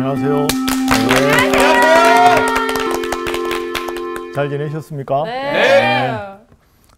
안녕하세요. 잘 지내셨습니까? 네.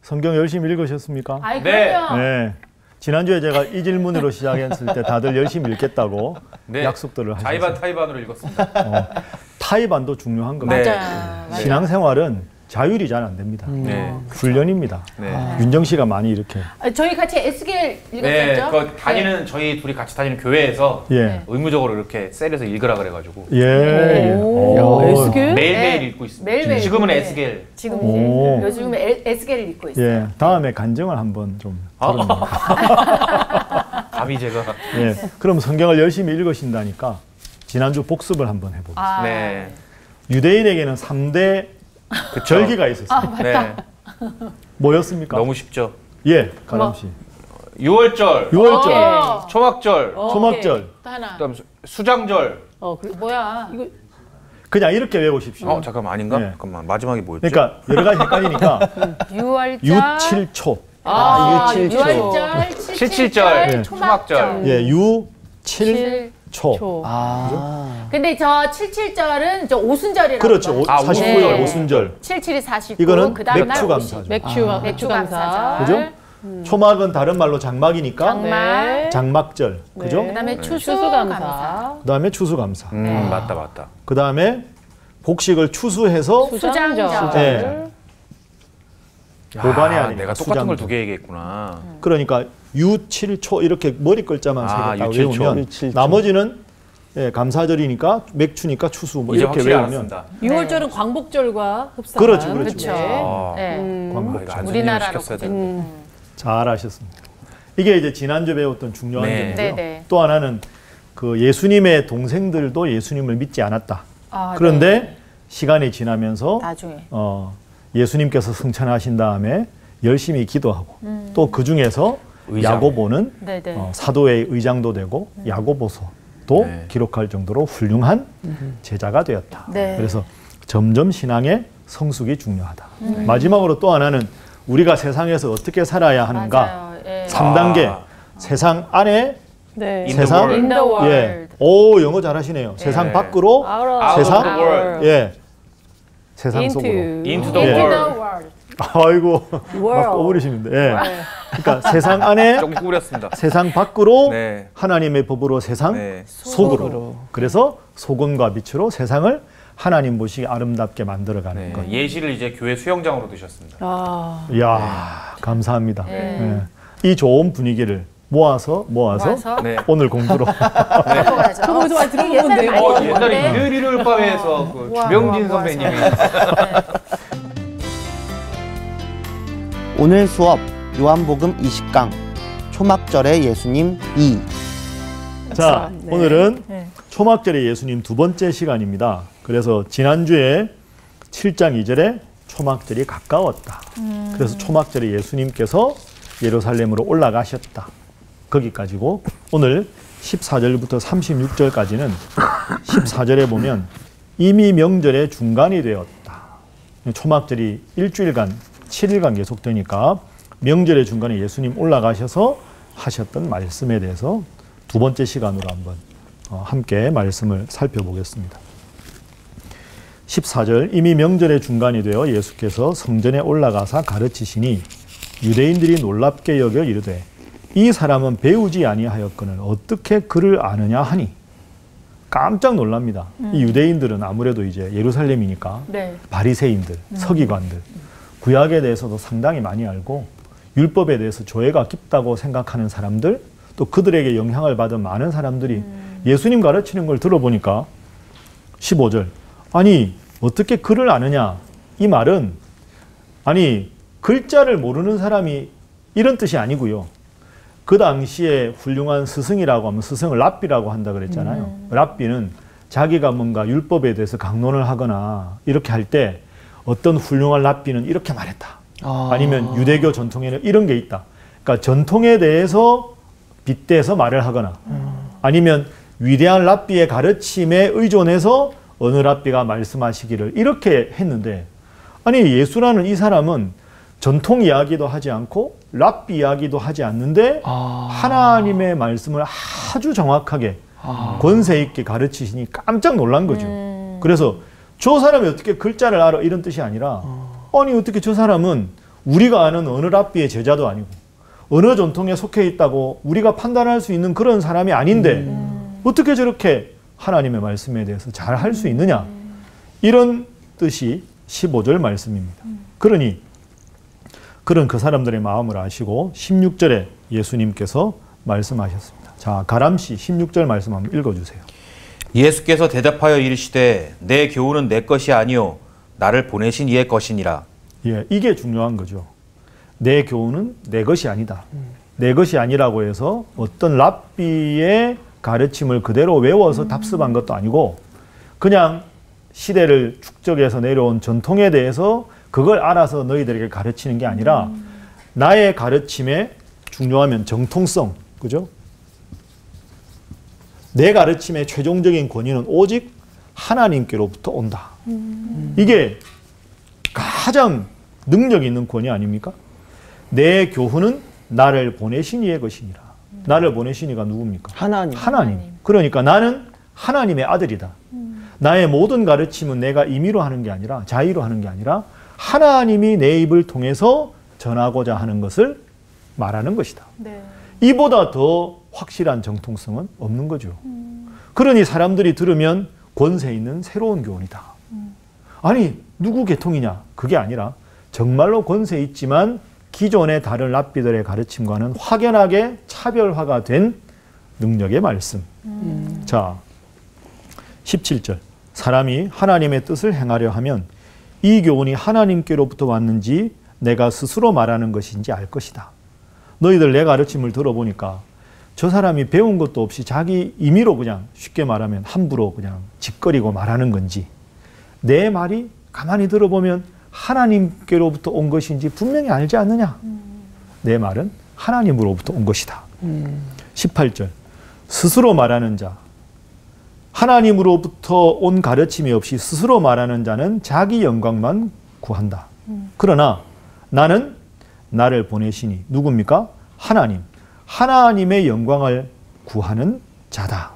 성경 열심히 읽으셨습니까? 아이, 그럼요. 네. 지난주에 제가 이 질문으로 시작했을 때 다들 열심히 읽겠다고 네. 약속들을 하셨어요. 자의반 타의반으로 읽었습니다. 타의반도 중요한 겁니다. 네. 맞아요. 신앙생활은 자율이 잘 안 됩니다. 네. 훈련입니다. 네. 윤정 씨가 많이 이렇게. 저희 같이 에스겔 네, 읽었었죠? 그 다니는 저희 둘이 같이 다니는 교회에서 예. 의무적으로 이렇게 셀에서 읽으라 그래가지고 예. 오. 에스겔? 매일매일 네. 읽고 있습니다. 매일매일 지금은 읽는데. 에스겔. 지금 오. 요즘 에스겔을 읽고 있어요. 예. 다음에 간증을 한번 좀. 감히 제가. 예. 그럼 성경을 열심히 읽으신다니까 지난주 복습을 한번 해보겠습니다. 아, 네. 유대인에게는 3대 절기가 있었어요. 네. 뭐였습니까? 너무 쉽죠. 예, 가람 씨. 6월절, 6월절, 초막절, 초막절. 또 하나. 그다음 수장절. 뭐야? 이거 그냥 이렇게 외우십시오. 잠깐만 아닌가? 네. 잠깐만 마지막이 뭐였죠? 그러니까 여러 가지 헷갈리니까 6월절. 6, 7초. 유월절, 77절, 칠칠절, 초막절. 초막절. 예, 6, 7, 초. 초. 근데 저 77절은 저 오순절이라고. 그렇죠. 봐요. 49절, 네. 오순절. 77이 49. 이거는 그다음 날 맥주 50. 감사죠. 맥주 감사절. 그죠? 초막은 다른 말로 장막이니까 장막. 네. 장막절. 그죠? 그다음에 추수 추수감사. 감사. 그다음에 추수감사. 맞다. 그다음에 복식을 추수해서 수장절. 예. 보관이 아니라 내가 똑같은 걸 두 개 얘기했구나. 그러니까 6, 7, 초 이렇게 머리 글자만 세 개 딱 6, 7, 초. 외우면 6, 7, 초. 나머지는 예, 감사절이니까 맥주니까 추수 뭐 이제 이렇게 확실히 외우면 알았습니다. 6월절은 광복절과 흡사한. 그렇죠, 그렇죠. 그렇죠. 아. 네. 광복. 이거 안수님을 우리나라로 시켰어야 되는데. 잘하셨습니다. 이게 이제 지난주 배웠던 중요한 네. 점이고요. 네네. 또 하나는 그 예수님의 동생들도 예수님을 믿지 않았다. 아, 그런데 네. 시간이 지나면서 나중에. 예수님께서 승천하신 다음에 열심히 기도하고 또 그 중에서 의장. 야고보는 네네. 사도의 의장도 되고 야고보서도 네. 기록할 정도로 훌륭한 제자가 되었다. 네. 그래서 점점 신앙의 성숙이 중요하다. 마지막으로 또 하나는 우리가 세상에서 어떻게 살아야 하는가. 맞아요. 예. 3단계 세상 안에 네. In 세상 the In the world. 예. 오 영어 잘하시네요. 세상 밖으로 Out 세상 of the world. 예. 세상 into. 속으로. Into the 예. In world. the world. 아이고 막 World. 꼬부리시는데. 예. 그러니까 세상 안에 조금 꾸렸습니다. 세상 밖으로 네. 하나님의 법으로 세상 네. 속으로. 그래서 소금과 빛으로 세상을 하나님 보시기 아름답게 만들어가는 네. 것. 예시를 이제 교회 수영장으로 드셨습니다. 아. 이야 감사합니다. 네. 예. 이 좋은 분위기를 모아서 네. 오늘 공부로 가져가죠. 저거 어디서 많이 들어본 옛날에 건데요. 많이 옛날에 들어봤는데. 일요일 밤에서 그 우와, 주명진 우와, 선배님이 오늘 수업 요한복음 20강 초막절의 예수님 2. 자, 네. 오늘은 네. 초막절의 예수님 두 번째 시간입니다. 그래서 지난주에 7장 2절에 초막절이 가까웠다. 그래서 초막절에 예수님께서 예루살렘으로 올라가셨다. 거기까지고 오늘 14절부터 36절까지는 14절에 보면 이미 명절의 중간이 되었다. 초막절이 일주일간 7일간 계속되니까 명절의 중간에 예수님 올라가셔서 하셨던 말씀에 대해서 두 번째 시간으로 한번 함께 말씀을 살펴보겠습니다. 14절 이미 명절의 중간이 되어 예수께서 성전에 올라가사 가르치시니 유대인들이 놀랍게 여겨 이르되 이 사람은 배우지 아니하였거늘 어떻게 그를 아느냐 하니 깜짝 놀랍니다. 이 유대인들은 아무래도 이제 예루살렘이니까 네. 바리새인들, 서기관들 구약에 대해서도 상당히 많이 알고 율법에 대해서 조예가 깊다고 생각하는 사람들 또 그들에게 영향을 받은 많은 사람들이 예수님 가르치는 걸 들어보니까 15절 아니 어떻게 글을 아느냐 이 말은 아니 글자를 모르는 사람이 이런 뜻이 아니고요. 그 당시에 훌륭한 스승이라고 하면 스승을 랍비라고 한다 그랬잖아요. 랍비는 자기가 뭔가 율법에 대해서 강론을 하거나 이렇게 할 때 어떤 훌륭한 랍비는 이렇게 말했다. 아니면 유대교 전통에는 이런 게 있다. 그러니까 전통에 대해서 빗대서 말을 하거나 아니면 위대한 랍비의 가르침에 의존해서 어느 랍비가 말씀하시기를 이렇게 했는데 아니 예수라는 이 사람은 전통 이야기도 하지 않고 랍비 이야기도 하지 않는데 하나님의 말씀을 아주 정확하게 권세 있게 가르치시니 깜짝 놀란 거죠. 그래서 저 사람이 어떻게 글자를 알아 이런 뜻이 아니라 아니 어떻게 저 사람은 우리가 아는 어느 랍비의 제자도 아니고 어느 전통에 속해 있다고 우리가 판단할 수 있는 그런 사람이 아닌데 어떻게 저렇게 하나님의 말씀에 대해서 잘 할 수 있느냐 이런 뜻이 15절 말씀입니다. 그러니 그런 그 사람들의 마음을 아시고 16절에 예수님께서 말씀하셨습니다. 자, 가람씨 16절 말씀 한번 읽어주세요. 예수께서 대답하여 이르시되 내 교훈은 내 것이 아니요 나를 보내신 이의 것이니라. 예, 이게 중요한 거죠. 내 교훈은 내 것이 아니다. 내 것이 아니라고 해서 어떤 랍비의 가르침을 그대로 외워서 답습한 것도 아니고 그냥 시대를 축적해서 내려온 전통에 대해서 그걸 알아서 너희들에게 가르치는 게 아니라 나의 가르침에 중요하면 정통성, 그죠? 내 가르침의 최종적인 권위는 오직 하나님께로부터 온다. 이게 가장 능력 있는 권위 아닙니까? 내 교훈은 나를 보내신 이의 것이니라. 나를 보내신 이가 누굽니까? 하나님. 그러니까 나는 하나님의 아들이다. 나의 모든 가르침은 내가 임의로 하는 게 아니라 자의로 하는 게 아니라 하나님이 내 입을 통해서 전하고자 하는 것을 말하는 것이다. 네. 이보다 더 확실한 정통성은 없는 거죠. 그러니 사람들이 들으면 권세 있는 새로운 교훈이다. 아니 누구 계통이냐? 그게 아니라 정말로 권세 있지만 기존의 다른 랍비들의 가르침과는 확연하게 차별화가 된 능력의 말씀. 자, 17절. 사람이 하나님의 뜻을 행하려 하면 이 교훈이 하나님께로부터 왔는지 내가 스스로 말하는 것인지 알 것이다. 너희들 내 가르침을 들어보니까 저 사람이 배운 것도 없이 자기 임의로 그냥 쉽게 말하면 함부로 그냥 짓거리고 말하는 건지 내 말이 가만히 들어보면 하나님께로부터 온 것인지 분명히 알지 않느냐. 내 말은 하나님으로부터 온 것이다. 18절. 스스로 말하는 자. 하나님으로부터 온 가르침이 없이 스스로 말하는 자는 자기 영광만 구한다. 그러나 나는 나를 보내시니 누굽니까? 하나님. 하나님의 영광을 구하는 자다.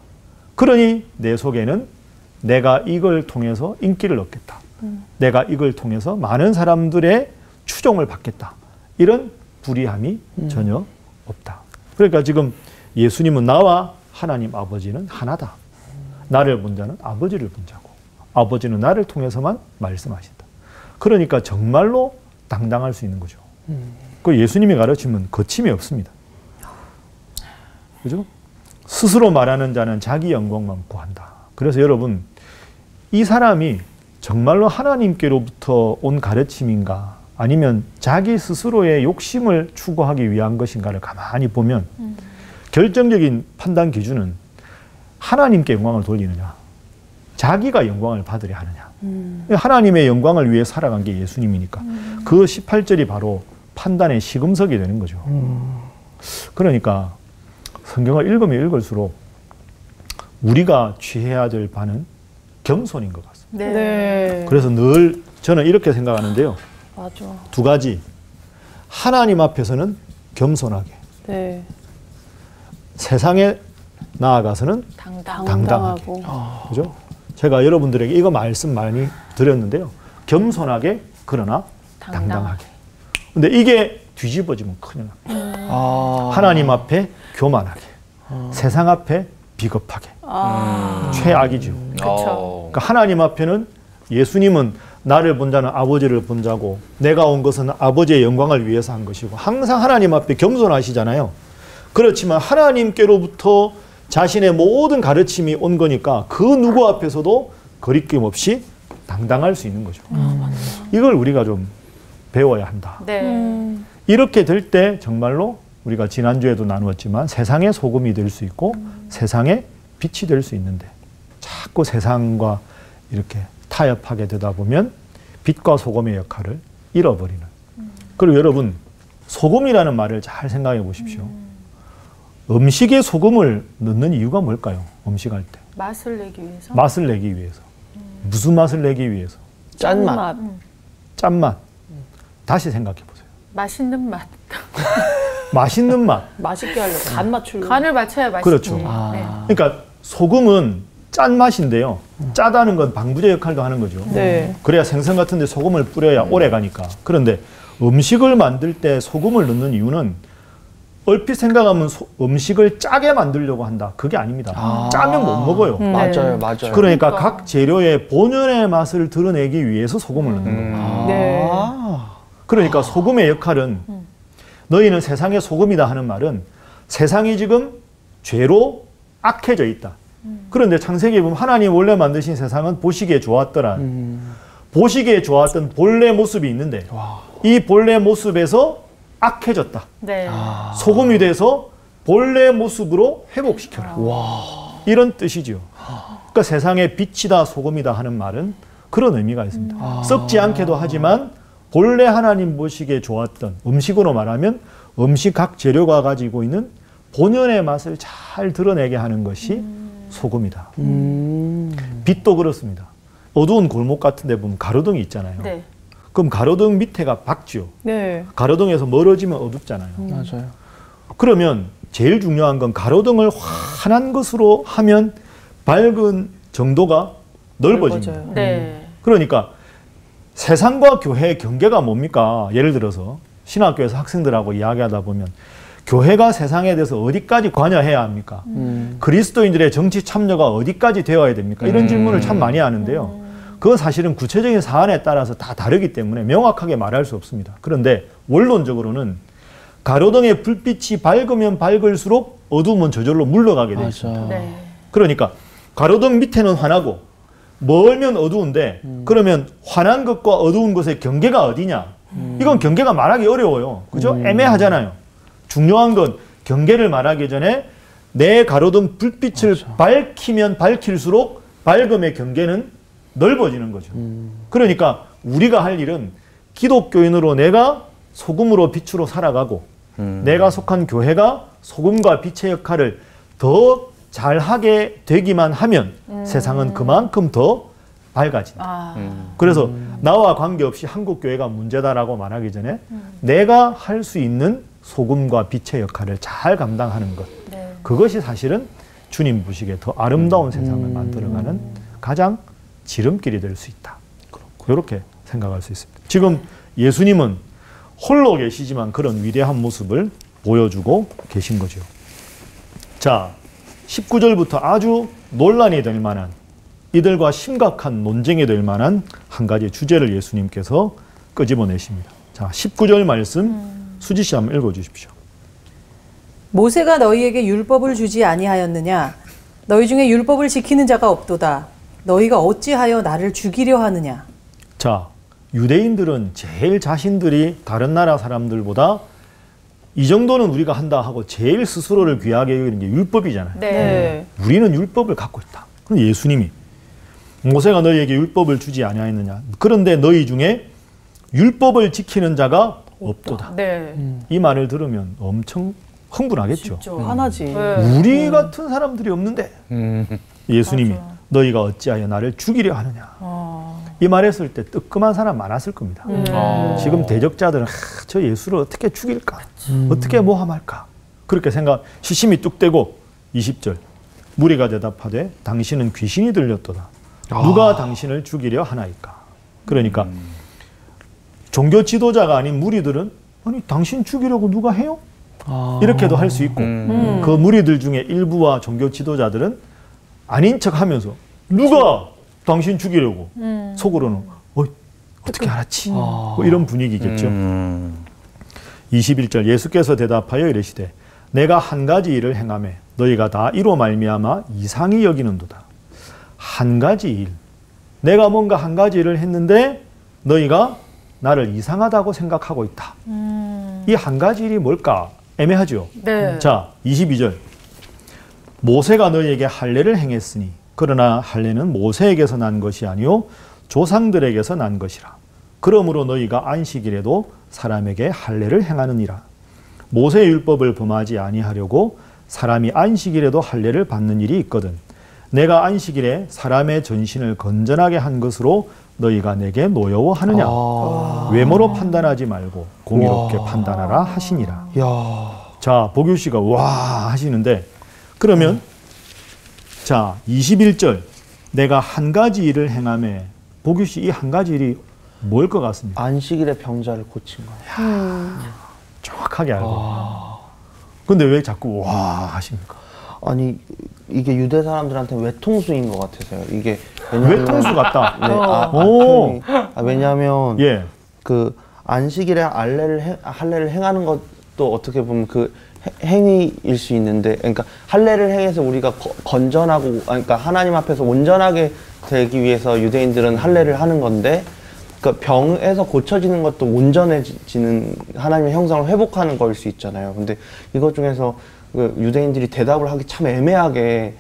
그러니 내 속에는 내가 이걸 통해서 인기를 얻겠다. 내가 이걸 통해서 많은 사람들의 추종을 받겠다. 이런 불의함이 전혀 없다. 그러니까 지금 예수님은 나와 하나님 아버지는 하나다. 나를 본 자는 아버지를 본 자고 아버지는 나를 통해서만 말씀하신다. 그러니까 정말로 당당할 수 있는 거죠. 그 예수님의 가르침은 거침이 없습니다. 그죠? 스스로 말하는 자는 자기 영광만 구한다. 그래서 여러분 이 사람이 정말로 하나님께로부터 온 가르침인가 아니면 자기 스스로의 욕심을 추구하기 위한 것인가를 가만히 보면 결정적인 판단 기준은 하나님께 영광을 돌리느냐 자기가 영광을 받으려 하느냐 하나님의 영광을 위해 살아간 게 예수님이니까 그 18절이 바로 판단의 시금석이 되는 거죠. 그러니까 성경을 읽으면 읽을수록 우리가 취해야 될 바는 겸손인 것 같습니다. 네. 그래서 늘 저는 이렇게 생각하는데요. 맞아. 두 가지. 하나님 앞에서는 겸손하게. 네. 세상에 나아가서는 당당하게. 그죠? 제가 여러분들에게 이거 말씀 많이 드렸는데요. 겸손하게 그러나 당당하게. 근데 이게 뒤집어지면 큰일 납니다. 하나님 앞에 교만하게. 세상 앞에 비겁하게. 최악이죠. 그렇죠. 그러니까 하나님 앞에는 예수님은 나를 본 자는 아버지를 본 자고 내가 온 것은 아버지의 영광을 위해서 한 것이고 항상 하나님 앞에 겸손하시잖아요. 그렇지만 하나님께로부터 자신의 모든 가르침이 온 거니까 그 누구 앞에서도 거리낌 없이 당당할 수 있는 거죠. 이걸 우리가 좀 배워야 한다. 네. 이렇게 될 때 정말로 우리가 지난주에도 나누었지만 세상의 소금이 될 수 있고 세상의 빛이 될 수 있는데 자꾸 세상과 이렇게 타협하게 되다 보면 빛과 소금의 역할을 잃어버리는. 그리고 여러분 소금이라는 말을 잘 생각해 보십시오. 음식에 소금을 넣는 이유가 뭘까요? 음식할 때. 맛을 내기 위해서. 맛을 내기 위해서. 무슨 맛을 내기 위해서? 짠맛. 짠맛. 다시 생각해 보세요. 맛있는 맛. 맛있는 맛. 맛있게 하려고 간 맞추려고. 간을 맞춰야 맛있지. 그렇죠. 네. 그러니까 소금은 짠맛인데요. 짜다는 건 방부제 역할도 하는 거죠. 네. 그래야 생선 같은 데 소금을 뿌려야 오래 가니까. 그런데 음식을 만들 때 소금을 넣는 이유는 얼핏 생각하면 음식을 짜게 만들려고 한다. 그게 아닙니다. 짜면 못 먹어요. 맞아요, 맞아요. 그러니까 각 재료의 본연의 맛을 드러내기 위해서 소금을 넣는 겁니다. 네. 그러니까 소금의 역할은 너희는 세상의 소금이다 하는 말은 세상이 지금 죄로 악해져 있다. 그런데 창세기에 보면 하나님 원래 만드신 세상은 보시기에 좋았더라. 보시기에 좋았던 본래 모습이 있는데 이 본래 모습에서 악해졌다. 네. 소금이 돼서 본래 모습으로 회복시켜라. 이런 뜻이죠. 그러니까 세상의 빛이다 소금이다 하는 말은 그런 의미가 있습니다. 썩지 않게도 하지만 본래 하나님 보시기에 좋았던 음식으로 말하면 음식 각 재료가 가지고 있는 본연의 맛을 잘 드러내게 하는 것이 소금이다. 빛도 그렇습니다. 어두운 골목 같은 데 보면 가로등이 있잖아요. 네. 그럼 가로등 밑에가 밝죠. 네. 가로등에서 멀어지면 어둡잖아요. 맞아요. 그러면 제일 중요한 건 가로등을 환한 것으로 하면 밝은 정도가 넓어집니다. 넓어져요. 네. 그러니까 세상과 교회의 경계가 뭡니까? 예를 들어서 신학교에서 학생들하고 이야기하다 보면 교회가 세상에 대해서 어디까지 관여해야 합니까? 그리스도인들의 정치 참여가 어디까지 되어야 됩니까? 이런 질문을 참 많이 하는데요. 그건 사실은 구체적인 사안에 따라서 다 다르기 때문에 명확하게 말할 수 없습니다. 그런데 원론적으로는 가로등의 불빛이 밝으면 밝을수록 어두움은 저절로 물러가게 되어 있습니다. 네. 그러니까 가로등 밑에는 환하고 멀면 어두운데 그러면 환한 것과 어두운 것의 경계가 어디냐? 이건 경계가 말하기 어려워요. 그죠? 애매하잖아요. 중요한 건 경계를 말하기 전에 내 가로등 불빛을 밝히면 밝힐수록 밝음의 경계는 넓어지는 거죠. 그러니까 우리가 할 일은 기독교인으로 내가 소금으로 빛으로 살아가고 내가 속한 교회가 소금과 빛의 역할을 더 잘하게 되기만 하면 세상은 그만큼 더 밝아진다. 그래서 나와 관계없이 한국교회가 문제다라고 말하기 전에 내가 할 수 있는 소금과 빛의 역할을 잘 감당하는 것. 네. 그것이 사실은 주님 보시기에 더 아름다운 세상을 만들어가는 가장 지름길이 될 수 있다. 그렇게 생각할 수 있습니다. 지금 예수님은 홀로 계시지만 그런 위대한 모습을 보여주고 계신 거죠. 자, 19절부터 아주 논란이 될 만한 이들과 심각한 논쟁이 될 만한 한 가지 주제를 예수님께서 끄집어내십니다. 자, 19절 말씀 수지 씨 한번 읽어주십시오. 모세가 너희에게 율법을 주지 아니하였느냐? 너희 중에 율법을 지키는 자가 없도다. 너희가 어찌하여 나를 죽이려 하느냐? 자, 유대인들은 제일 자신들이 다른 나라 사람들보다 이 정도는 우리가 한다 하고 제일 스스로를 귀하게 여기는 게 율법이잖아요. 네. 우리는 율법을 갖고 있다. 그런데 예수님이 모세가 너희에게 율법을 주지 아니하였느냐? 그런데 너희 중에 율법을 지키는 자가 없도다. 네. 이 말을 들으면 엄청 흥분하겠죠. 하나지. 네. 우리 같은 사람들이 없는데 예수님이 너희가 어찌하여 나를 죽이려 하느냐. 이 말했을 때 뜨끔한 사람 많았을 겁니다. 지금 대적자들은 저 예수를 어떻게 죽일까? 어떻게 모함할까? 그렇게 생각, 시심이 뚝 떼고 20절 무리가 대답하되 당신은 귀신이 들렸도다. 누가 당신을 죽이려 하나이까? 그러니까 종교 지도자가 아닌 무리들은 아니 당신 죽이려고 누가 해요? 이렇게도 할 수 있고 그 무리들 중에 일부와 종교 지도자들은 아닌 척하면서 누가 당신 죽이려고 속으로는 어떻게 알았지? 뭐 이런 분위기겠죠. 21절 예수께서 대답하여 이르시되 내가 한 가지 일을 행하매 너희가 다 이로 말미암아 이상히 여기는도다. 한 가지 일. 내가 뭔가 한 가지 일을 했는데 너희가 나를 이상하다고 생각하고 있다. 이 한 가지 일이 뭘까? 애매하죠. 네. 자, 22절. 모세가 너희에게 할례를 행했으니 그러나 할례는 모세에게서 난 것이 아니요 조상들에게서 난 것이라. 그러므로 너희가 안식일에도 사람에게 할례를 행하느니라. 모세의 율법을 범하지 아니하려고 사람이 안식일에도 할례를 받는 일이 있거든. 내가 안식일에 사람의 전신을 건전하게 한 것으로 너희가 내게 노여워하느냐. 외모로 판단하지 말고 공의롭게 판단하라 하시니라. 자, 보규 씨가 와 하시는데 그러면 자, 21절. 내가 한 가지 일을 행하매. 보규 씨, 이 한 가지 일이 뭘 것 같습니까? 안식일에 병자를 고친 거예요. 정확하게 알고. 근데 왜 자꾸 와 하십니까? 아니 이게 유대 사람들한테 외통수인 것 같아서요. 이게 왜냐면, 외통수 같다. 네, 오. 왜냐하면 예. 그 안식일에 할례를 행하는 것도 어떻게 보면 그 행위일 수 있는데, 그러니까 할례를 행해서 우리가 건전하고, 그러니까 하나님 앞에서 온전하게 되기 위해서 유대인들은 할례를 하는 건데, 그러니까 병에서 고쳐지는 것도 온전해지는 하나님의 형상을 회복하는 거일 수 있잖아요. 근데 이것 중에서 그 유대인들이 대답을 하기 참 애매하게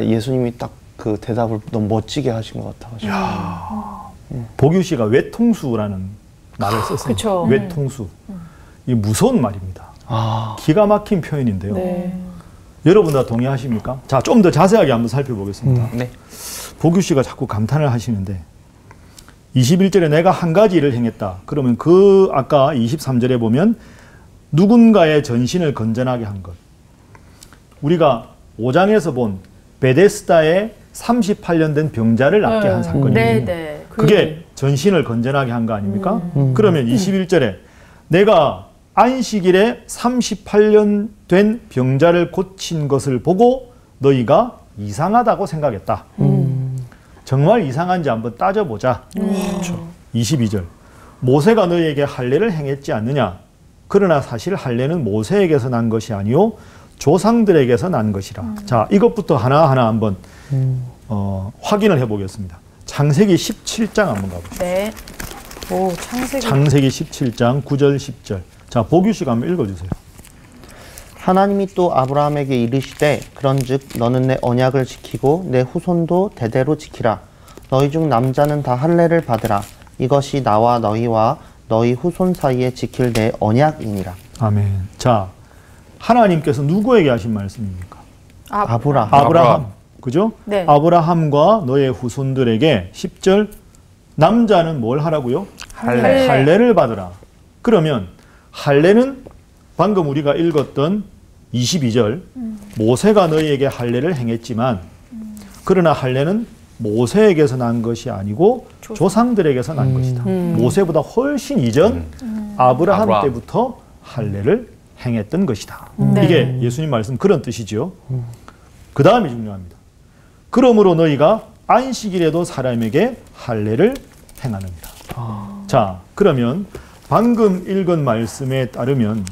예수님이 딱 그 대답을 너무 멋지게 하신 것 같아가지고. 보규 씨가 외통수라는 말을 썼어요. 그쵸. 외통수. 이 무서운 말입니다. 기가 막힌 표현인데요. 네. 여러분 다 동의하십니까? 자, 좀 더 자세하게 한번 살펴보겠습니다. 네. 보규 씨가 자꾸 감탄을 하시는데 21절에 내가 한 가지 일을 행했다. 그러면 그 아까 23절에 보면 누군가의 전신을 건전하게 한 것. 우리가 5장에서 본 베데스다의 38년 된 병자를 낫게 한 사건이거든요. 네, 네. 그게 전신을 건전하게 한 거 아닙니까? 그러면 21절에 내가 안식일에 38년 된 병자를 고친 것을 보고 너희가 이상하다고 생각했다. 정말 이상한지 한번 따져보자. 22절 모세가 너희에게 할례를 행했지 않느냐? 그러나 사실 할례는 모세에게서 난 것이 아니요 조상들에게서 난 것이라. 자, 이것부터 하나하나 한번 확인을 해보겠습니다. 창세기 17장 한번 가보시죠. 네. 오, 창세기. 창세기 17장 9절 10절. 자, 보규 씨가 한번 읽어주세요. 하나님이 또 아브라함에게 이르시되 그런즉 너는 내 언약을 지키고 내 후손도 대대로 지키라. 너희 중 남자는 다 할례를 받으라. 이것이 나와 너희와 너희 후손 사이에 지킬 내 언약이니라. 아멘. 자, 하나님께서 누구에게 하신 말씀입니까? 아브라함. 아브라함. 그죠? 네. 아브라함과 너의 후손들에게 10절 남자는 뭘 하라고요? 할례. 할례를 받으라. 그러면 할례는 방금 우리가 읽었던 22절 모세가 너희에게 할례를 행했지만 그러나 할례는 모세에게서 난 것이 아니고 조상들에게서 난 것이다. 모세보다 훨씬 이전 아브라함 때부터 할례를 행했던 것이다. 네. 이게 예수님 말씀 그런 뜻이죠. 그 다음이 중요합니다. 그러므로 너희가 안식일에도 사람에게 할례를 행하느니라. 자, 그러면 방금 읽은 말씀에 따르면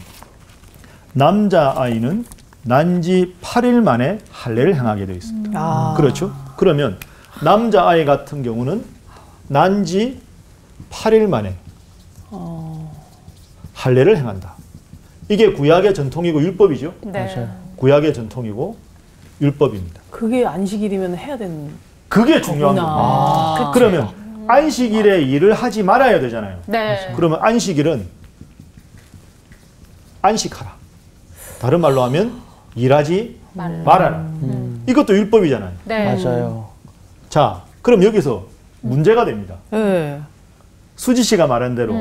남자아이는 난지 8일 만에 할례를 행하게 되어 있습니다. 그렇죠? 그러면 남자아이 같은 경우는 난지 8일 만에 할례를 행한다. 이게 구약의 전통이고 율법이죠. 네. 맞아요. 구약의 전통이고 율법입니다. 그게 안식일이면 해야 되는. 그게 중요한 겁니다. 그러면 안식일에 일을 하지 말아야 되잖아요. 네. 그러면 안식일은 안식하라. 다른 말로 하면 일하지 말아라. 이것도 율법이잖아요. 네. 맞아요. 자, 그럼 여기서 문제가 됩니다. 네. 수지 씨가 말한 대로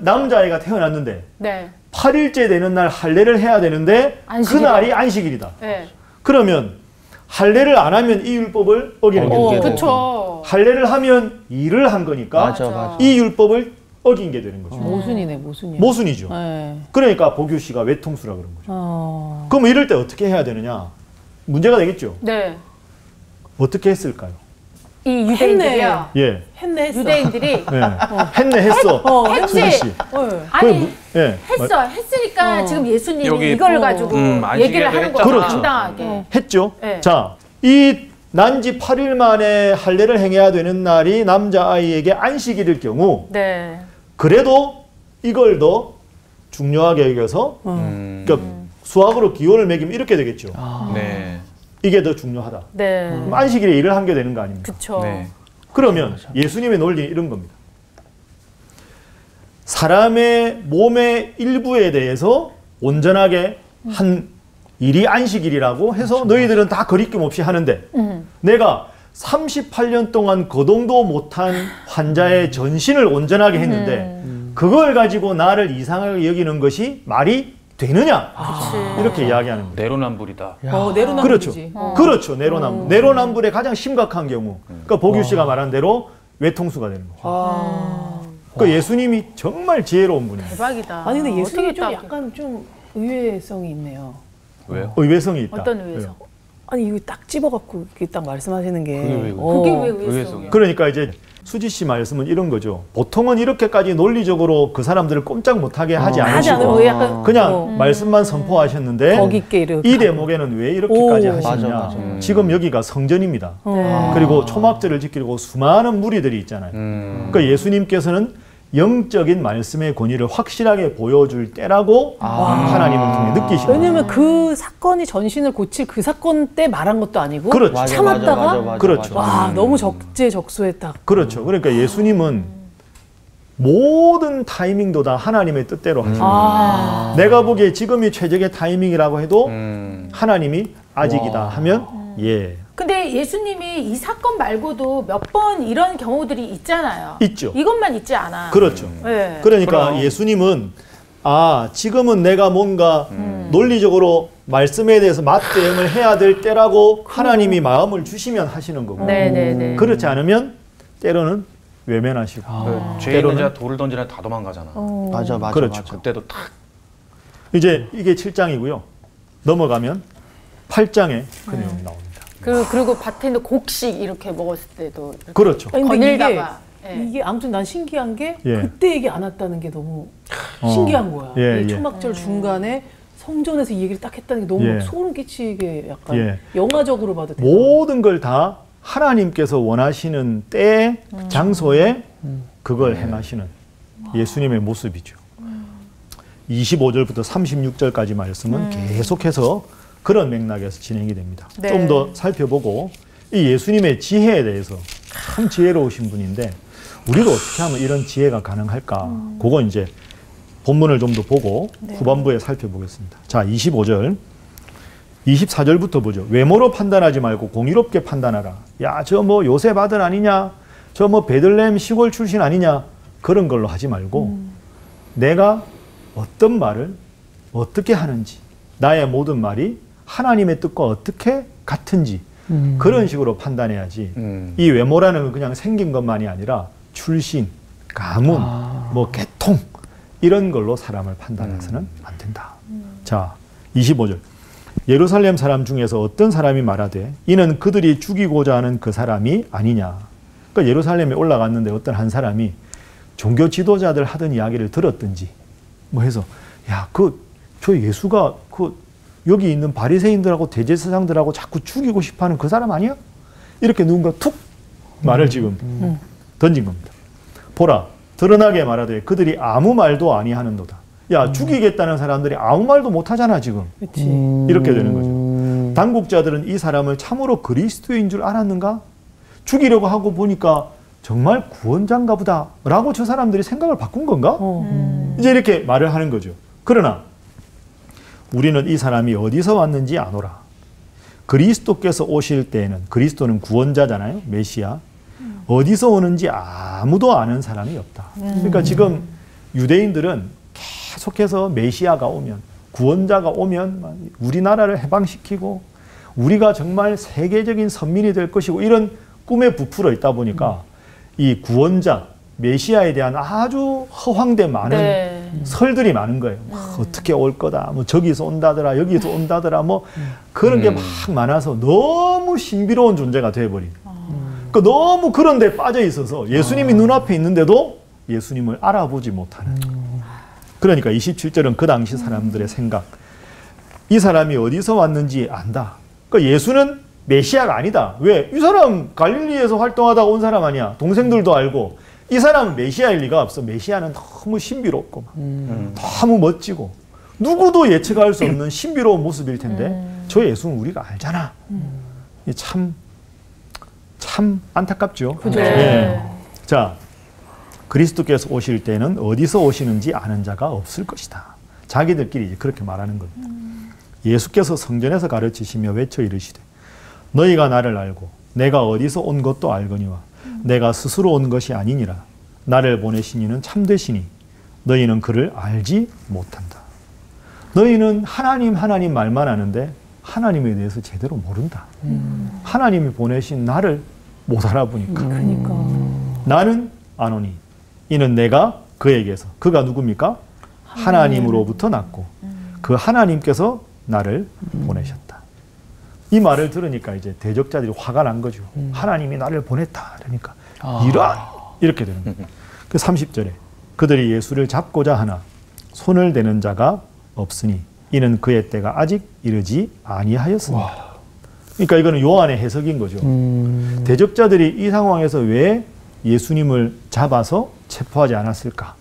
남자아이가 태어났는데 네. 8일째 되는 날 할례를 해야 되는데 안식일이다. 그날이 안식일이다. 네. 그러면 할례를 안 하면 이 율법을 어기는 거죠. 그쵸. 할례를 하면 일을 한 거니까 맞아. 이 율법을 어긴 게 되는 거죠. 모순이네, 모순이야. 모순이죠. 네. 그러니까 보규 씨가 외통수라 그런 거죠. 그럼 이럴 때 어떻게 해야 되느냐? 문제가 되겠죠. 네. 어떻게 했을까요? 이 유대인들이요. 예. 했네, 했어. 유대인들이 예. 했네 했어. 수지 했지. 씨. 네. 아니 예. 했으니까 지금 예수님이 여기, 이걸 가지고 안식일도 얘기를 하는 거예요. 그렇죠. 당당하게. 했죠. 네. 자, 이 난지 8일 만에 할례를 행해야 되는 날이 남자아이에게 안식일일 경우 네. 그래도 이걸 더 중요하게 여겨서 그러니까 수학으로 기원을 매기면 이렇게 되겠죠. 네. 이게 더 중요하다. 네. 그럼 안식일에 일을 한 게 되는 거 아닙니까? 그쵸. 네. 그러면 예수님의 논리는 이런 겁니다. 사람의 몸의 일부에 대해서 온전하게 한 일이 안식일이라고 해서 너희들은 다 거리낌 없이 하는데 내가 38년 동안 거동도 못한 환자의 전신을 온전하게 했는데 그걸 가지고 나를 이상하게 여기는 것이 말이 되느냐? 그치. 이렇게 이야기하는 거예요. 내로남불이다. 그렇죠. 내로남불이지. 그렇죠. 내로남불의 가장 심각한 경우. 그러니까 보규 씨가 말한 대로 외통수가 되는 거죠. 그러니까 예수님이 정말 지혜로운 분이에요. 대박이다. 아니 근데 예수님이 어떻게 좀 딱 약간 좀 의외성이 있네요. 왜요? 의외성이 있다. 어떤 의외성? 아니 이거 딱 집어갖고 이렇게 딱 말씀하시는 게 그게 왜 그게 왜 의외성이야? 의외성이야? 그러니까 이제 수지 씨 말씀은 이런 거죠. 보통은 이렇게까지 논리적으로 그 사람들을 꼼짝 못하게 하지 하지 않으면 않으시고 왜 약간 그냥 말씀만 선포하셨는데 덕 있게 이렇게 이 대목에는 왜 이렇게까지 오, 하시느냐. 맞아, 맞아. 지금 여기가 성전입니다. 네. 그리고 초막절을 지키고 수많은 무리들이 있잖아요. 그러니까 예수님께서는 영적인 말씀의 권위를 확실하게 보여줄 때라고 하나님을 통해 느끼시고 왜냐면 그 사건이 전신을 고칠 그 사건 때 말한 것도 아니고 그렇죠. 맞아, 참았다가 맞아, 맞아, 그렇죠. 맞아. 와 너무 적재적소에 딱 그렇죠. 그러니까 예수님은 모든 타이밍도 다 하나님의 뜻대로 하십니다. 내가 보기에 지금이 최적의 타이밍이라고 해도 하나님이 아직이다 하면 예. 근데 예수님이 이 사건 말고도 몇 번 이런 경우들이 있잖아요. 있죠. 이것만 있지 않아. 그렇죠. 네. 그러니까 예수님은 지금은 내가 뭔가 논리적으로 말씀에 대해서 맞대응을 해야 될 때라고 하나님이 마음을 주시면 하시는 거고 네네네. 그렇지 않으면 때로는 외면하시고 죄 있는 자 돌을 던지나 다 도망가잖아. 맞아, 맞아, 그렇죠. 맞아. 그때도 탁. 이제 이게 7장이고요. 넘어가면 8장에 그 내용이 나옵니다. 그리고 밭에 있는 곡식 이렇게 먹었을 때도 이렇게 그렇죠. 아니, 근데 거닐다가. 예. 이게 아무튼 난 신기한 게 예. 그때 얘기 안 했다는 게 너무 신기한 거야. 예, 이 예. 초막절 중간에 성전에서 이 얘기를 딱 했다는 게 너무 예. 소름 끼치게 약간 예. 영화적으로 봐도 돼요. 모든 걸 다 하나님께서 원하시는 때, 장소에 그걸 행하시는 예수님의 모습이죠. 25절부터 36절까지 말씀은 계속해서 그런 맥락에서 진행이 됩니다. 네. 좀 더 살펴보고 이 예수님의 지혜에 대해서 참 지혜로우신 분인데 우리도 어떻게 하면 이런 지혜가 가능할까? 그거 이제 본문을 좀 더 보고 후반부에 살펴보겠습니다. 자, 25절. 24절부터 보죠. 외모로 판단하지 말고 공의롭게 판단하라. 야, 저 뭐 요셉 아들 아니냐? 저 뭐 베들레헴 시골 출신 아니냐? 그런 걸로 하지 말고 내가 어떤 말을 어떻게 하는지 나의 모든 말이 하나님의 뜻과 어떻게 같은지 그런 식으로 판단해야지. 이 외모라는 건 그냥 생긴 것만이 아니라 출신, 가문, 뭐 계통 이런 걸로 사람을 판단해서는 안 된다. 자, 25절. 예루살렘 사람 중에서 어떤 사람이 말하되 이는 그들이 죽이고자 하는 그 사람이 아니냐. 그러니까 예루살렘에 올라갔는데 어떤 한 사람이 종교 지도자들 하던 이야기를 들었든지 뭐 해서 야, 저 예수가 여기 있는 바리새인들하고 대제사장들하고 자꾸 죽이고 싶어하는 그 사람 아니야? 이렇게 누군가 툭 말을 지금 던진 겁니다. 보라, 드러나게 말하되 그들이 아무 말도 아니하는도다. 야, 죽이겠다는 사람들이 아무 말도 못하잖아 지금. 그렇지. 이렇게 되는 거죠. 당국자들은 이 사람을 참으로 그리스도인 줄 알았는가? 죽이려고 하고 보니까 정말 구원자인가 보다 라고 저 사람들이 생각을 바꾼 건가? 이제 이렇게 말을 하는 거죠. 그러나 우리는 이 사람이 어디서 왔는지 아노라. 그리스도께서 오실 때에는, 그리스도는 구원자잖아요, 메시아. 어디서 오는지 아무도 아는 사람이 없다. 그러니까 지금 유대인들은 계속해서 메시아가 오면, 구원자가 오면 우리나라를 해방시키고 우리가 정말 세계적인 선민이 될 것이고 이런 꿈에 부풀어 있다 보니까 이 구원자, 메시아에 대한 아주 허황된 많은 설들이 많은 거예요. 어떻게 올 거다. 뭐 저기서 온다더라, 여기서 온다더라. 뭐 그런 게 막 많아서 너무 신비로운 존재가 돼버린. 그러니까 너무 그런 데 빠져 있어서 예수님이 눈앞에 있는데도 예수님을 알아보지 못하는. 그러니까 27절은 그 당시 사람들의 생각. 이 사람이 어디서 왔는지 안다. 그러니까 예수는 메시아가 아니다. 왜? 이 사람 갈릴리에서 활동하다가 온 사람 아니야. 동생들도 알고. 이 사람은 메시아일 리가 없어. 메시아는 너무 신비롭고 너무 멋지고 누구도 예측할 수 없는 신비로운 모습일 텐데 저 예수는 우리가 알잖아. 참 안타깝죠. 네. 자, 그리스도께서 오실 때는 어디서 오시는지 아는 자가 없을 것이다. 자기들끼리 그렇게 말하는 겁니다. 예수께서 성전에서 가르치시며 외쳐 이르시되 너희가 나를 알고 내가 어디서 온 것도 알거니와 내가 스스로 온 것이 아니니라. 나를 보내신 이는 참되시니 너희는 그를 알지 못한다. 너희는 하나님 말만 하는데 하나님에 대해서 제대로 모른다. 하나님이 보내신 나를 못 알아보니까. 나는 아노니 이는 내가 그에게서, 그가 누굽니까? 하나님으로부터 났고 그 하나님께서 나를 보내셨다. 이 말을 들으니까 이제 대적자들이 화가 난 거죠. 하나님이 나를 보냈다. 그러니까 이렇게 되는 거예요. 그 30절에 그들이 예수를 잡고자 하나 손을 대는 자가 없으니 이는 그의 때가 아직 이르지 아니하였습니다. 그러니까 이거는 요한의 해석인 거죠. 대적자들이 이 상황에서 왜 예수님을 잡아서 체포하지 않았을까?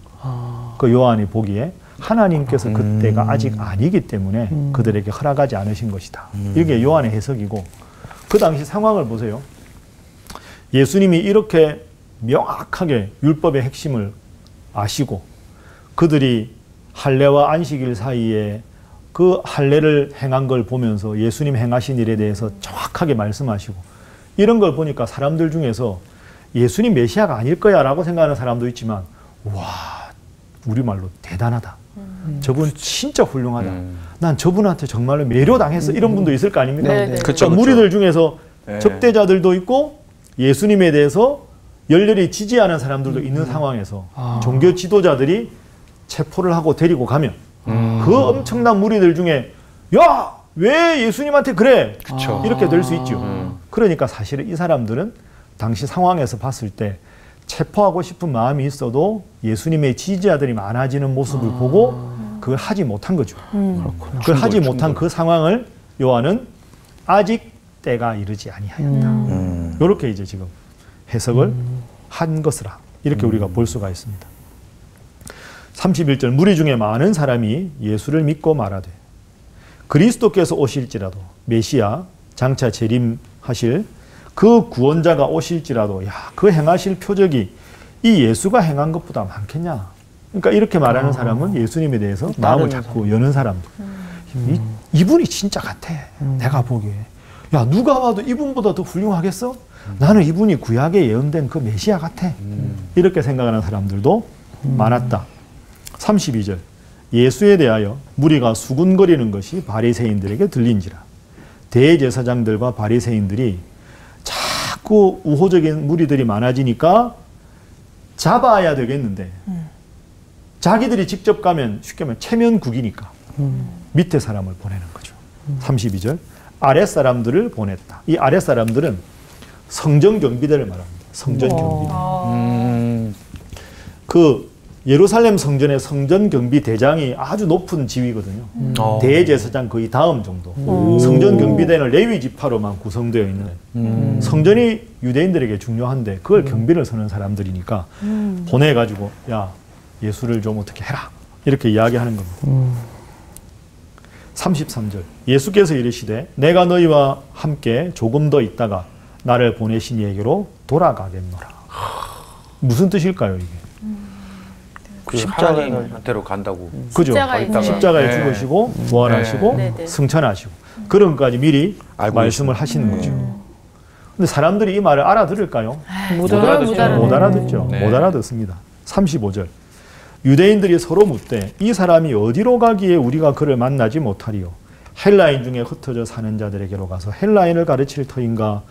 그 요한이 보기에 하나님께서 그때가 아직 아니기 때문에 그들에게 허락하지 않으신 것이다. 이게 요한의 해석이고, 그 당시 상황을 보세요. 예수님이 이렇게 명확하게 율법의 핵심을 아시고 그들이 할례와 안식일 사이에 그 할례를 행한 걸 보면서 예수님 행하신 일에 대해서 정확하게 말씀하시고, 이런 걸 보니까 사람들 중에서 예수님 메시아가 아닐 거야 라고 생각하는 사람도 있지만, 와, 우리말로 대단하다. 저분 진짜 훌륭하다. 난 저분한테 정말로 매료당했어. 이런 분도 있을 거 아닙니까? 네, 네. 그쵸, 무리들 중에서 네. 적대자들도 있고 예수님에 대해서 열렬히 지지하는 사람들도 있는 상황에서 종교 지도자들이 체포를 하고 데리고 가면 그 엄청난 무리들 중에 야, 왜 예수님한테 그래? 그쵸. 이렇게 될 수 있죠. 그러니까 사실은 이 사람들은 당시 상황에서 봤을 때 체포하고 싶은 마음이 있어도 예수님의 지지자들이 많아지는 모습을 보고 그걸 하지 못한 거죠. 그걸 하지 못한 그 상황을 요한은 아직 때가 이르지 아니하였다. 이렇게 이제 지금 해석을 한 것이라 이렇게 우리가 볼 수가 있습니다. 31절 무리 중에 많은 사람이 예수를 믿고 말하되 그리스도께서 오실지라도 메시아 장차 재림하실 그 구원자가 오실지라도 야, 그 행하실 표적이 이 예수가 행한 것보다 많겠냐. 그러니까 이렇게 말하는 사람은 예수님에 대해서 마음을 자꾸 여는 사람들. 이분이 진짜 같아. 내가 보기에. 야, 누가 봐도 이분보다 더 훌륭하겠어? 나는 이분이 구약에 예언된 그 메시아 같아. 이렇게 생각하는 사람들도 많았다. 32절 예수에 대하여 무리가 수군거리는 것이 바리새인들에게 들린지라. 대제사장들과 바리새인들이 자꾸 우호적인 무리들이 많아지니까 잡아야 되겠는데 자기들이 직접 가면 쉽게 말하면 체면국이니까 밑에 사람을 보내는 거죠. 32절 아랫사람들을 보냈다. 이 아랫사람들은 성전경비대를 말합니다. 성전경비대. 그 예루살렘 성전의 성전경비 대장이 아주 높은 지위거든요. 대제사장 거의 다음 정도. 성전경비대는 레위 지파로만 구성되어 있는 성전이 유대인들에게 중요한데 그걸 경비를 서는 사람들이니까 보내가지고 야, 예수를 좀 어떻게 해라. 이렇게 이야기하는 겁니다. 33절 예수께서 이르시되 내가 너희와 함께 조금 더 있다가 나를 보내신 이에게로 돌아가겠노라. 무슨 뜻일까요 이게? 그 하나님한테로 간다고. 그죠? 십자가에 죽으시고 부활하시고 승천하시고 그런 것까지 미리 말씀을 하시는 거죠. 근데 사람들이 이 말을 알아들을까요? 못 알아듣죠. 못 알아듣습니다. 35절 유대인들이 서로 묻되 이 사람이 어디로 가기에 우리가 그를 만나지 못하리요? 헬라인 중에 흩어져 사는 자들에게로 가서 헬라인을 가르칠 터인가?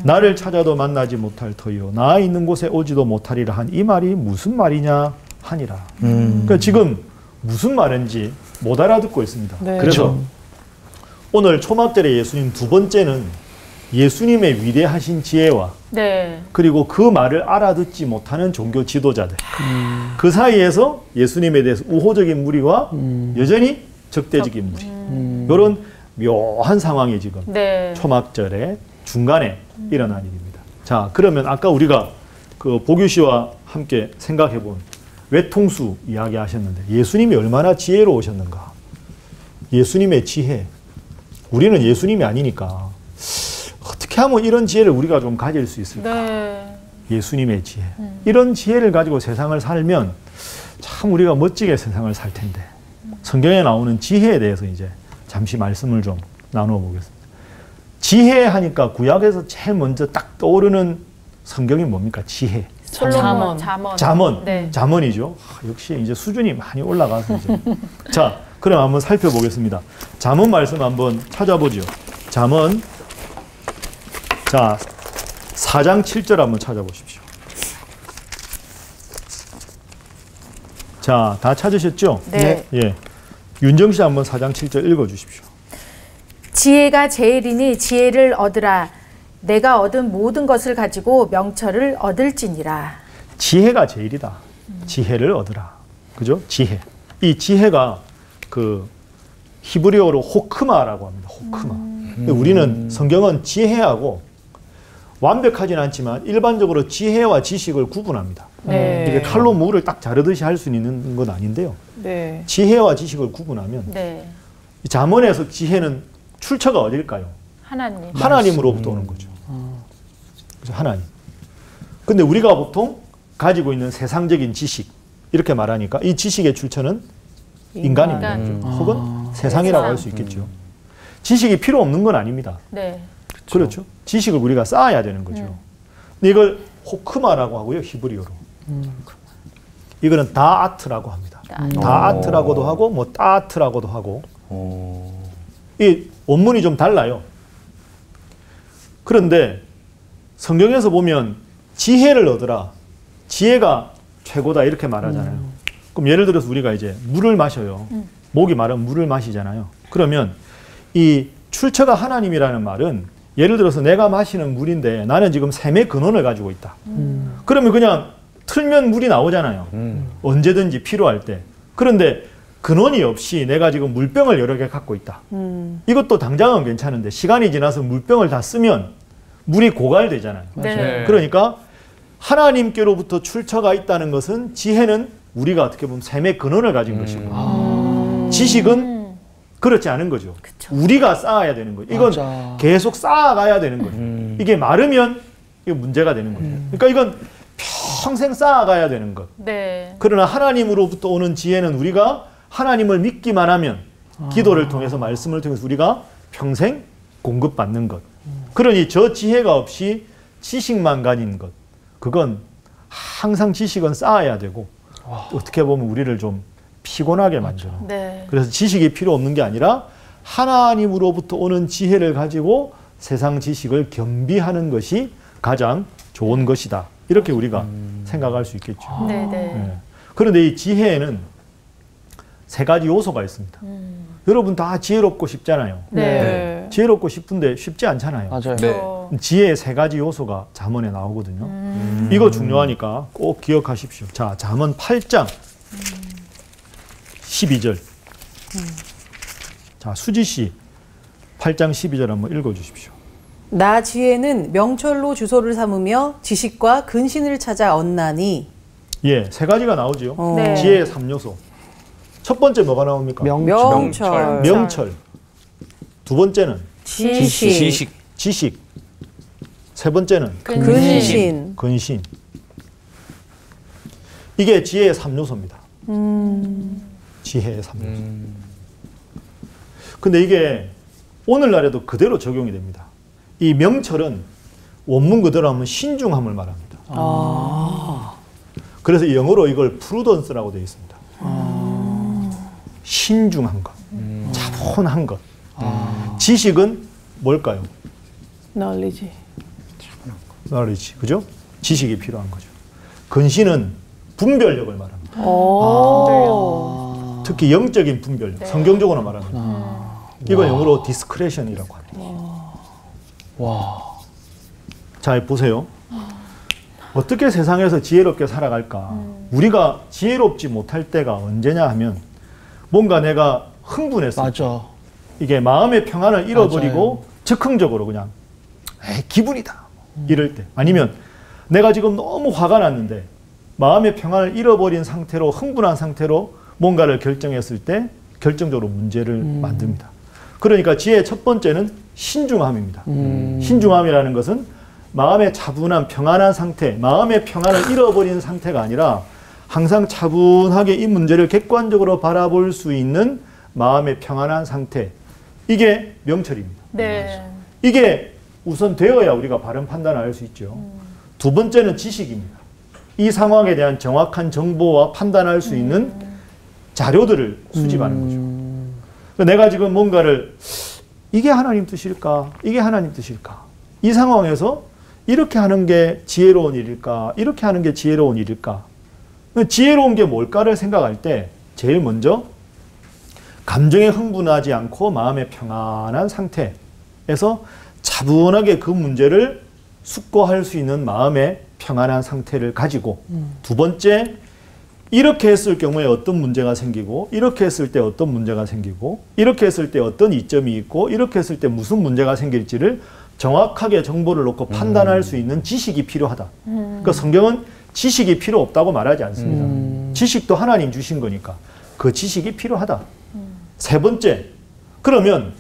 나를 찾아도 만나지 못할 터이요 나 있는 곳에 오지도 못하리라 한 이 말이 무슨 말이냐 하니라. 그러니까 지금 무슨 말인지 못 알아듣고 있습니다. 네. 그래서 오늘 초막절의 예수님 두 번째는 예수님의 위대하신 지혜와 그리고 그 말을 알아듣지 못하는 종교 지도자들 그 사이에서 예수님에 대해서 우호적인 무리와 여전히 적대적인 무리 이런 묘한 상황이 지금 초막절의 중간에 일어난 일입니다. 자, 그러면 아까 우리가 그 보규 씨와 함께 생각해 본 외통수 이야기 하셨는데 예수님이 얼마나 지혜로우셨는가. 예수님의 지혜. 우리는 예수님이 아니니까 어떻게 하면 이런 지혜를 우리가 좀 가질 수 있을까. 예수님의 지혜. 이런 지혜를 가지고 세상을 살면 참 우리가 멋지게 세상을 살 텐데 성경에 나오는 지혜에 대해서 이제 잠시 말씀을 좀 나누어 보겠습니다. 지혜 하니까 구약에서 제일 먼저 딱 떠오르는 성경이 뭡니까? 지혜. 잠언. 잠언이죠. 역시 이제 수준이 많이 올라가서 이제. 자, 그럼 한번 살펴보겠습니다. 잠언 말씀 한번 찾아보죠. 잠언 자 4장 7절 한번 찾아보십시오. 자, 다 찾으셨죠? 네. 예. 윤정 씨 한번 4장 7절 읽어 주십시오. 지혜가 제일이니 지혜를 얻으라. 내가 얻은 모든 것을 가지고 명철을 얻을지니라. 지혜가 제일이다. 지혜를 얻으라. 그죠? 지혜. 이 지혜가 그 히브리어로 호크마라고 합니다. 호크마. 우리는 성경은 지혜하고 완벽하진 않지만 일반적으로 지혜와 지식을 구분합니다. 네. 이게 칼로 무를 딱 자르듯이 할 수 있는 건 아닌데요. 네. 지혜와 지식을 구분하면 네. 이 잠언에서 지혜는 출처가 어딜까요? 하나님. 하나님으로부터 오는 거죠. 그래서 하나님. 근데 우리가 보통 가지고 있는 세상적인 지식 이렇게 말하니까 이 지식의 출처는 인간입니다. 혹은 세상이라고 할 수 있겠죠. 지식이 필요 없는 건 아닙니다. 네. 그렇죠. 지식을 우리가 쌓아야 되는 거죠. 근데 이걸 호크마라고 하고요. 히브리어로. 이거는 다아트라고 합니다. 다아트라고도 하고 뭐 따아트라고도 하고 이 원문이 좀 달라요. 그런데 성경에서 보면 지혜를 얻으라. 지혜가 최고다 이렇게 말하잖아요. 그럼 예를 들어서 우리가 이제 물을 마셔요. 목이 마르면 물을 마시잖아요. 그러면 이 출처가 하나님이라는 말은 예를 들어서 내가 마시는 물인데 나는 지금 샘의 근원을 가지고 있다. 그러면 그냥 틀면 물이 나오잖아요. 언제든지 필요할 때. 그런데 근원이 없이 내가 지금 물병을 여러 개 갖고 있다. 이것도 당장은 괜찮은데 시간이 지나서 물병을 다 쓰면 물이 고갈되잖아요. 네. 그러니까 하나님께로부터 출처가 있다는 것은 지혜는 우리가 어떻게 보면 샘의 근원을 가진 것이고 지식은 그렇지 않은 거죠. 그쵸. 우리가 쌓아야 되는 거예요. 이건 맞아. 계속 쌓아가야 되는 거죠. 이게 마르면 이게 문제가 되는 거죠. 그러니까 이건 평생 쌓아가야 되는 것. 네. 그러나 하나님으로부터 오는 지혜는 우리가 하나님을 믿기만 하면 기도를 통해서 말씀을 통해서 우리가 평생 공급받는 것. 그러니 저 지혜가 없이 지식만 가진 것. 그건 항상 지식은 쌓아야 되고 어떻게 보면 우리를 좀 피곤하게 만들어. 네. 그래서 지식이 필요 없는 게 아니라 하나님으로부터 오는 지혜를 가지고 세상 지식을 겸비하는 것이 가장 좋은 것이다. 이렇게 우리가 생각할 수 있겠죠. 네, 네. 네. 그런데 이 지혜에는 세 가지 요소가 있습니다. 여러분 다 지혜롭고 싶잖아요. 네. 지혜롭고 싶은데 쉽지 않잖아요. 맞아요. 네. 지혜의 세 가지 요소가 잠언에 나오거든요. 이거 중요하니까 꼭 기억하십시오. 자, 잠언 8장 12절. 자, 수지 씨 8장 12절 한번 읽어 주십시오. 나 지혜는 명철로 주소를 삼으며 지식과 근신을 찾아 얻나니. 예, 세 가지가 나오죠. 네. 지혜의 3요소. 첫 번째 뭐가 나옵니까? 명철. 명철. 두 번째는 지식. 지식. 세 번째는 근신. 근신. 이게 지혜의 3요소입니다. 지혜의 3요소. 근데 이게 오늘날에도 그대로 적용이 됩니다. 이 명철은 원문 그대로 하면 신중함을 말합니다. 그래서 영어로 이걸 프루던스라고 되어 있습니다. 신중한 것, 차분한 것. 지식은 뭘까요? knowledge. knowledge, 그죠? 지식이 필요한 거죠. 근신은 분별력을 말합니다. 특히 영적인 분별력, 성경적으로 말합니다. 이건 영어로 discretion이라고 합니다. 자, 보세요. 어떻게 세상에서 지혜롭게 살아갈까? 우리가 지혜롭지 못할 때가 언제냐 하면 뭔가 내가 흥분했을 때 맞아. 이게 마음의 평안을 잃어버리고 맞아요. 즉흥적으로 그냥 에이, 기분이다 이럴 때 아니면 내가 지금 너무 화가 났는데 마음의 평안을 잃어버린 상태로 흥분한 상태로 뭔가를 결정했을 때 결정적으로 문제를 만듭니다. 그러니까 지혜의 첫 번째는 신중함입니다. 신중함이라는 것은 마음의 차분한 평안한 상태, 마음의 평안을 잃어버린 상태가 아니라 항상 차분하게 이 문제를 객관적으로 바라볼 수 있는 마음의 평안한 상태. 이게 명철입니다. 네. 이게 우선 되어야 우리가 바른 판단을 할 수 있죠. 두 번째는 지식입니다. 이 상황에 대한 정확한 정보와 판단할 수 있는 자료들을 수집하는 거죠. 내가 지금 뭔가를 이게 하나님 뜻일까? 이게 하나님 뜻일까? 이 상황에서 이렇게 하는 게 지혜로운 일일까? 이렇게 하는 게 지혜로운 일일까? 지혜로운 게 뭘까를 생각할 때 제일 먼저 감정에 흥분하지 않고 마음의 평안한 상태에서 차분하게 그 문제를 숙고할 수 있는 마음의 평안한 상태를 가지고 두 번째, 이렇게 했을 경우에 어떤 문제가 생기고 이렇게 했을 때 어떤 문제가 생기고 이렇게 했을 때 어떤 이점이 있고 이렇게 했을 때 무슨 문제가 생길지를 정확하게 정보를 놓고 판단할 수 있는 지식이 필요하다. 그러니까 성경은 지식이 필요 없다고 말하지 않습니다. 지식도 하나님 주신 거니까 그 지식이 필요하다. 세 번째, 그러면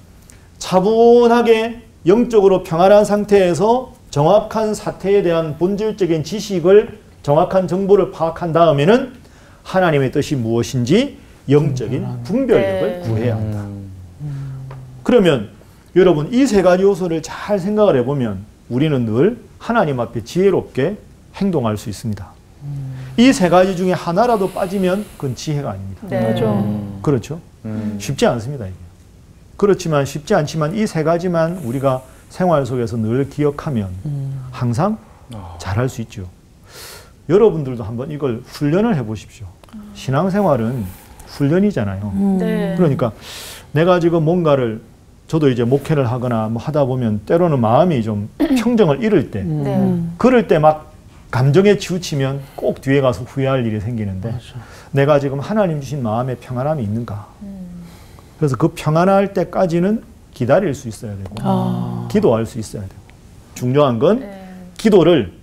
차분하게 영적으로 평안한 상태에서 정확한 사태에 대한 본질적인 지식을, 정확한 정보를 파악한 다음에는 하나님의 뜻이 무엇인지 영적인 분별력을 구해야 한다. 그러면 여러분 이 세 가지 요소를 잘 생각을 해보면 우리는 늘 하나님 앞에 지혜롭게 행동할 수 있습니다. 이 세 가지 중에 하나라도 빠지면 그건 지혜가 아닙니다. 네. 그렇죠? 쉽지 않습니다. 이게. 그렇지만 쉽지 않지만 이 세 가지만 우리가 생활 속에서 늘 기억하면 항상 잘할 수 있죠. 여러분들도 한번 이걸 훈련을 해보십시오. 신앙생활은 훈련이잖아요. 네. 그러니까 내가 지금 뭔가를, 저도 이제 목회를 하거나 뭐 하다 보면 때로는 마음이 좀 평정을 잃을 때, 네. 그럴 때 막 감정에 치우치면 꼭 뒤에 가서 후회할 일이 생기는데, 내가 지금 하나님 주신 마음의 평안함이 있는가. 그래서 그 평안할 때까지는 기다릴 수 있어야 되고 기도할 수 있어야 되고, 중요한 건 기도를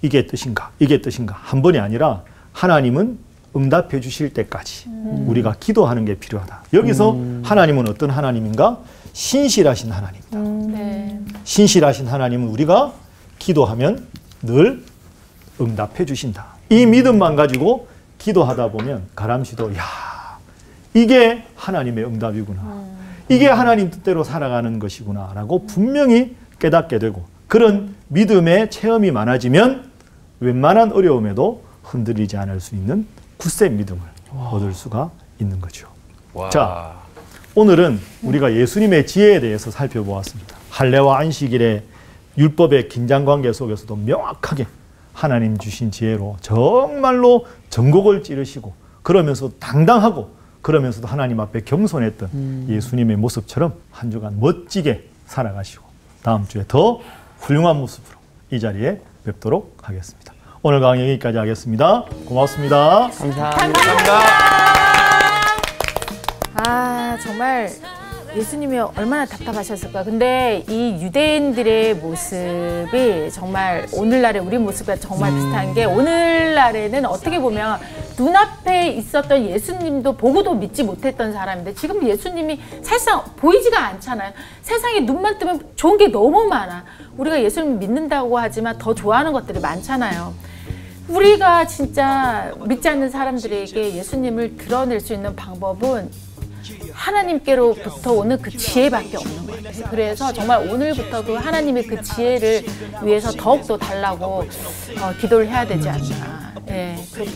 이게 뜻인가 이게 뜻인가 한 번이 아니라 하나님은 응답해 주실 때까지 우리가 기도하는 게 필요하다. 여기서 하나님은 어떤 하나님인가? 신실하신 하나님이다. 네. 신실하신 하나님은 우리가 기도하면 늘 응답해 주신다. 이 믿음만 가지고 기도하다 보면 가람씨도 야, 이게 하나님의 응답이구나. 이게 하나님 뜻대로 살아가는 것이구나 라고 분명히 깨닫게 되고, 그런 믿음의 체험이 많아지면 웬만한 어려움에도 흔들리지 않을 수 있는 굳센 믿음을 얻을 수가 있는 거죠. 와. 자, 오늘은 우리가 예수님의 지혜에 대해서 살펴보았습니다. 할례와 안식일의 율법의 긴장관계 속에서도 명확하게 하나님 주신 지혜로 정말로 전곡을 찌르시고, 그러면서 당당하고 그러면서도 하나님 앞에 겸손했던 예수님의 모습처럼 한 주간 멋지게 살아가시고 다음 주에 더 훌륭한 모습으로 이 자리에 뵙도록 하겠습니다. 오늘 강의 여기까지 하겠습니다. 고맙습니다. 감사합니다. 아, 정말 예수님이 얼마나 답답하셨을까. 근데 이 유대인들의 모습이 정말 오늘날의 우리 모습과 정말 비슷한 게, 오늘날에는 어떻게 보면 눈앞에 있었던 예수님도 보고도 믿지 못했던 사람인데, 지금 예수님이 사실상 보이지가 않잖아요. 세상에 눈만 뜨면 좋은 게 너무 많아. 우리가 예수님 믿는다고 하지만 더 좋아하는 것들이 많잖아요. 우리가 진짜 믿지 않는 사람들에게 예수님을 드러낼 수 있는 방법은 하나님께로부터 오는 그 지혜밖에 없는 것 같아요. 그래서 정말 오늘부터도 하나님의 그 지혜를 위해서 더욱더 달라고 기도를 해야 되지 않나. 예, 그렇게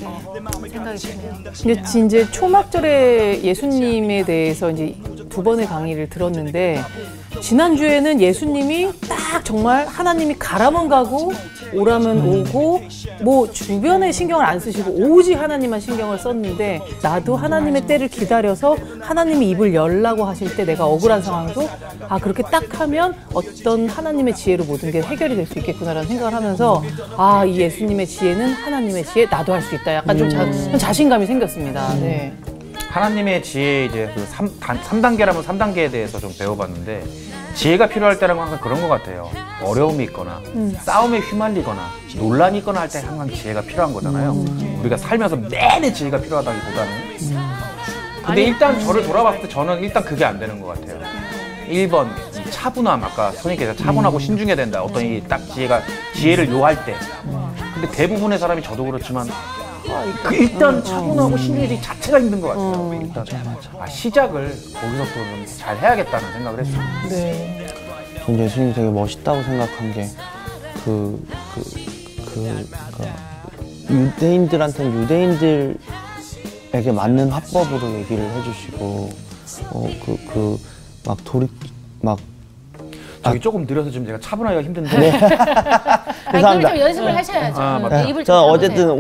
생각이 드네요. 근데 이제 초막절에 예수님에 대해서 이제 두 번의 강의를 들었는데, 지난주에는 예수님이 딱 정말 하나님이 가라면 가고 오라면 오고 뭐 주변에 신경을 안 쓰시고 오직 하나님만 신경을 썼는데, 나도 하나님의 때를 기다려서 하나님이 입을 열라고 하실 때 내가 억울한 상황도 아, 그렇게 딱 하면 어떤 하나님의 지혜로 모든 게 해결이 될 수 있겠구나라는 생각을 하면서, 아, 이 예수님의 지혜는 하나님의 지혜, 나도 할 수 있다. 약간 좀 자신감이 생겼습니다. 네. 하나님의 지혜, 이제 그 3단계라면 3단계에 대해서 좀 배워봤는데, 지혜가 필요할 때라는 건 항상 그런 것 같아요. 어려움이 있거나 싸움에 휘말리거나 논란이 있거나 할 때 항상 지혜가 필요한 거잖아요. 우리가 살면서 내내 지혜가 필요하다기보다는. 근데 일단 저를 돌아봤을 때 저는 일단 그게 안 되는 것 같아요. 1번 차분함, 아까 선생님께서 차분하고 신중해야 된다. 어떤 이 딱 지혜를 요할 때. 근데 대부분의 사람이, 저도 그렇지만 일단 차분하고 신중해지 자체가 힘든 것 같아요. 일단 시작을 거기서부터 좀 잘 해야겠다는 생각을 했어요. 네. 전 예수님이 되게 멋있다고 생각한 게 유대인들한테는 유대인들에게 맞는 화법으로 얘기를 해주시고, 저기 조금 느려서 좀 제가 차분하기가 힘든데. 아니, 그걸 죄송합니다. 좀 연습을 하셔야죠. 맞다. 입을 좀 저 잡으세요. 어쨌든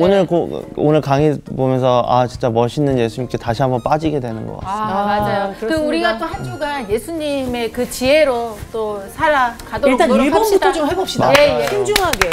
오늘 강의 보면서 아 진짜 멋있는 예수님께 다시 한번 빠지게 되는 것 같습니다. 맞아요. 그 그렇습니다. 우리가 또 한 주간 예수님의 그 지혜로 또 살아가도록 일단 노력합시다. 1번부터 좀 해봅시다. 예, 예. 신중하게.